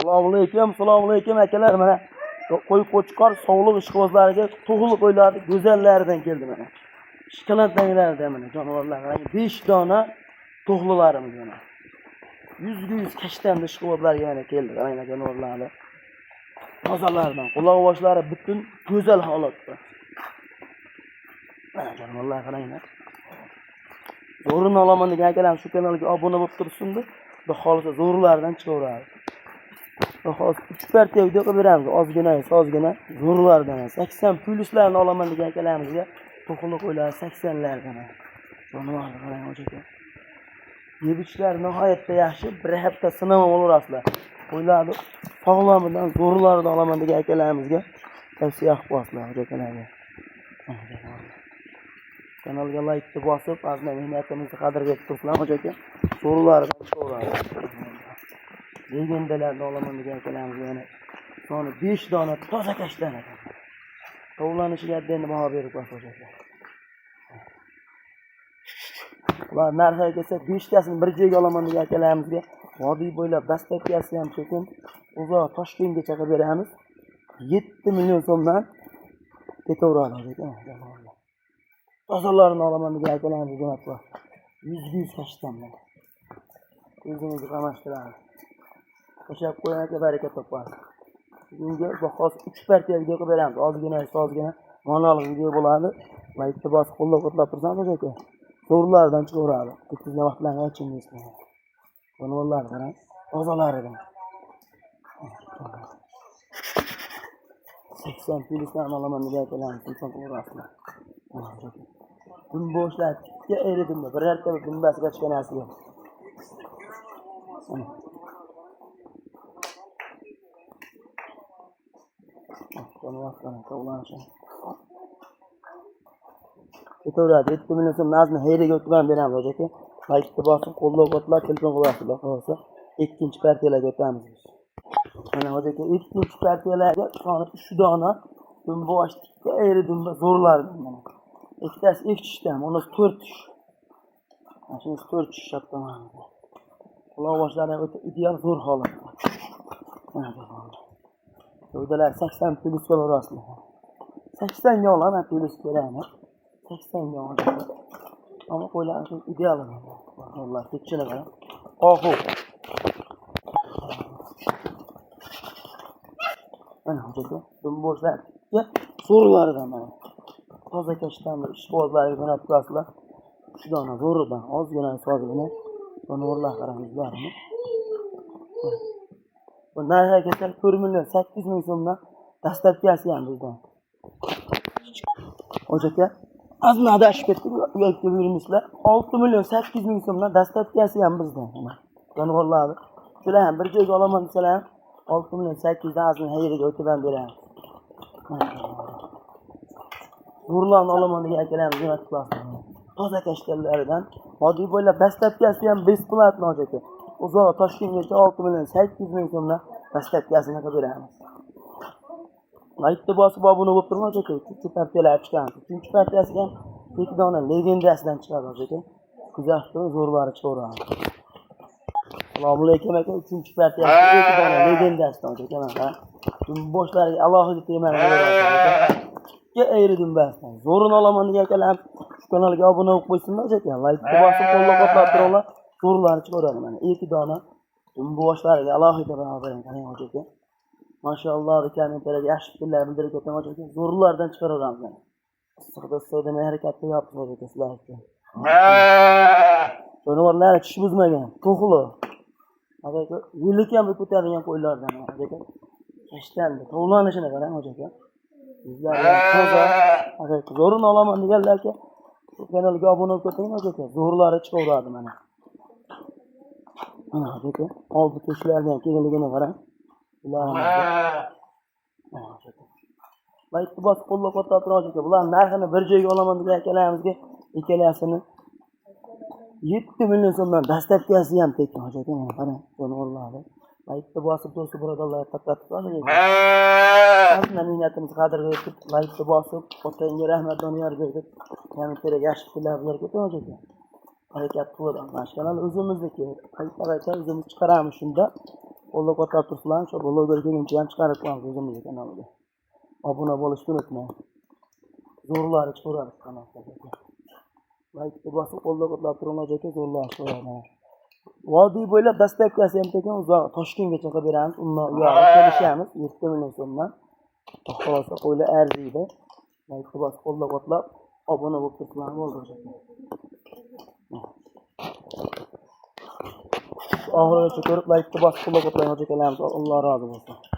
Assalomu alaykum akalar. Mana qo'y qo'chqor sog'liq ishqibozlariga tug'ilib qo'ylardi, go'zallaridan keldi mana. Shikolatdagilardan mana jonivorlar. 5 dona tug'lilarimiz mana. 100 kashtan ishqibozlarga mana keldi mana jonivorlarni. Tozalardan, quloq boshlari butun go'zal holatda. Mana jonivorlar qaranglar. Zo'rini olaman degan akalar shu kanalga obuna bo'lib tursinda, xudo xolisa zo'rlardan chiqaveradi. Hozir 3 partiya video qilib beramiz. Ozgina, zo'rlardan 80 plyuslarni olaman degan akalarimizga to'qili qo'ylar 80lardan. Jonivorlar qarang aka. Yebishlar nihoyatda yaxshi. Bir hafta sinov olarasizlar. Qo'ylarni sog'lomidan zo'rlarni olaman degan akalarimizga tavsiya qilib qo'yasizlar akalarga. Kanalga like bosib, azna mehnatimizni qadrga yetkazinglar aka. Zo'rlardan chiqaveradi. Legendalarni olaman degan akalarimiz yana soni 5 dona toza kashtan ekan. Tovlanishiga endi baho berib qo'yasiz. Ular narxiga kelsa 5 tasini bir joyga olaman degan akalarimizga vodiy bo'ylab dastlabkasi ham sekin uzoq Toshkentgacha qilib beramiz. 7 million so'mdan ketaveradi ekan. Tozalarni olaman degan akalarimizga aytib 100 kashtan. O'zingizni qamashtiradi. Qo'shib qo'ying aka, baraka topasiz. Bunga hozir 3 partiya video qilib beramiz. Ozgina monolog video bo'ladi. Like bosib qo'llab tursangiz aka. Zo'rlardan chiqaveradi. Bittizga vaqtlarga aytishingiz kerak. Jonivorlar qarang, tozalaridan. 80 plyusdan olaman degan akalarimiz inson qo'rasizlar. Buni boshlar tikka eridimda, birorta dumbasiga chiqqan narsa yo'q. Ketaveradi. 7 million so'm nazni hayriga o'tib beramiz aka. Like bosib qo'llab-quvvatlab telefon qilasizlar. Xo'sa, ikkinchi partiyalarga o'tamiz biz. Mana aka, ikkinchi partiyalarga soni 3 dona dumbosh tikka ayri dumba zo'rlar mana. Ikkitasi ekishdan, unisi 4 tish. Mana shunisi 4 tish shaptaman. Quloq boshlari o'ta ideal zo'r holatda. Mana O'dalar 80 plyus qo'yarasizlar. 80 ga olaman plyus beramiz. 80 ga olaman. Ammo qo'ylar ideal. Alloh tekshirib qara. Oxu. Mana hujjatda dumboshlar zo'rlaridan mana. Toza kashtan ishbozlarga jo'natib qo'yasizlar. 3 dona zo'ridan ozgina sozgina jonivorlar qaramizlarni. Bu narxiga kelsa 4 million 8 ming so'mdan dastlabkasi ham bizdan. Aka, azna adashib ketdik, uyga buyurmishlar. 6 million 8 ming so'mdan dastlabkasi ham bizdan. Jonivorlarni shular ham bir joyga olaman desalar 6 million 8 dan azna hayriga o'tib ham beramiz. Zo'rlarni olaman degan akalarimiz nima qilasizlar? Toza kashtanlaridan vodiy bo'ylab dastlabkasi ham besplatno aka. Uzoq Toshkentgacha 6 million 8 ming so'mdan dastlabkasini qilib beramiz. Like bosib obuna bo'lib turmoq aka. 3 partiyalar chiqqan. 3 partiyasi ham 2 dona legendasidan chiqadi aka. Kuzatib zo'rlari chiqaveradi. Assalomu alaykum aka. 3 partiyasi 2 dona legendasidan aka mana. Boshlariga alohida teman beradi aka. Ikki ayri dumbasdan. Zo'rini olaman degan akalar shu kanalga obuna bo'lib qo'ysinlar aka. Like bosib qo'llab-quvvatlab turinglar. Zo'rlari chiqaveradi mana. 2 dona boshlariga alohida beraman qarang aka. Mashalloh kommentariyada yaxshi fikrlar bildirib o'taman aka. Zo'rlardan chiqaraveramiz mana. Issiqda so'yda harakat qilyapmiz aka sizlar uchun. Jonivorlar tish buzmagan, to'qli. Aka, yillik ham ko'taradigan qo'ylardan aka. Kashtanni, tovlanishini qarang aka. Bizlar toza, aka, zo'rini olaman deganlar aka. Bu kanalga obuna bo'lib keting aka. Zo'rlari chiqaveradi mana. Mana aka, oldi to'shlarni ham kengiligini qarang. Like bosib qo'llab-quvvatlab turamiz aka. Bular narxini bir joyga olaman degan akalarimizga ikkalasini 7 million so'mdan dastlabkasi ham tekkan aka. Mana qarang, jonivorlarni. Like bosib do'sti birodarlar taqqatib qo'ying aka. Azna mehnatimizni qadrga yetib, like bosib, otangga rahmat Doniyorga deb kommentariyga yaxshi fikrlar bildirib o'taman aka. Harakat qilib, mana shu kanal o'zimizniki. Qayta o'zimiz chiqaramiz shunda. qo'llab quvvatlab turibsizlar. Shu blogerga kelguncha ham chiqarib qo'yamiz o'zimizning kanalga. Obuna bo'lishni unutmang. Zo'rlari chiqaramiz kanalga. Like bosib qo'llab quvvatlab turinglar aka, zo'rlar chiqaramiz. Vodiy bo'ylab dastlabkasi ham tekin uzoq Toshkentgacha qilib beramiz. Undan uyog'iga kelishamiz 7 million so'mdan. Xolos qo'ylar arziydi. Like bosib qo'llab quvvatlab obuna bo'lib turibsizlar bo'ldi aka. Oxirigacha ko'rib like bosib qo'llab quvvatlaymiz akalarimiz. Alloh rozi bo'lsin.